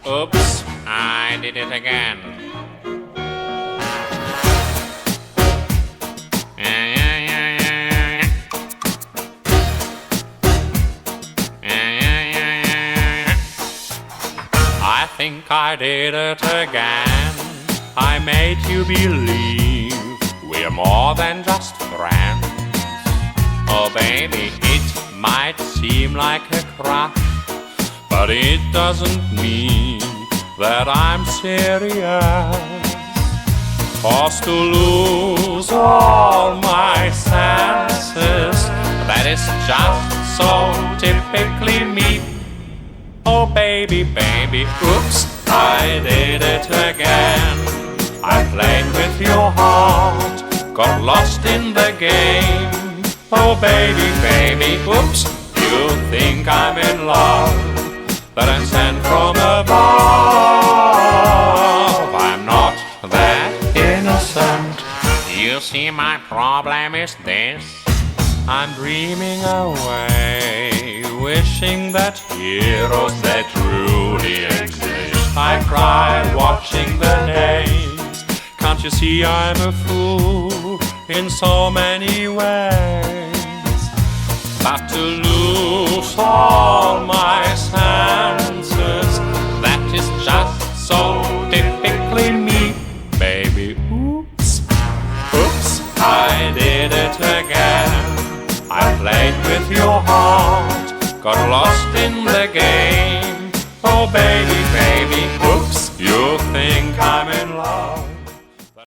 Oops, I did it again. I think I did it again. I made you believe we're more than just friends. Oh baby, it might seem like a crush, but it doesn't mean that I'm serious. 'Cause to lose all my senses, that is just so typically me. Oh baby, baby, oops, I did it again. I played with your heart, got lost in the game. Oh baby, baby, oops, you think I'm in love, that I'm sent from above. I'm not that innocent. You see, my problem is this: I'm dreaming away, wishing that heroes that truly exist. I cry watching the days. Can't you see I'm a fool in so many ways? But to lose all my senses, that is just so typically me. Baby, oops, oops, I did it again. I played with your heart, got lost in the game. Oh baby, baby, oops, you think I'm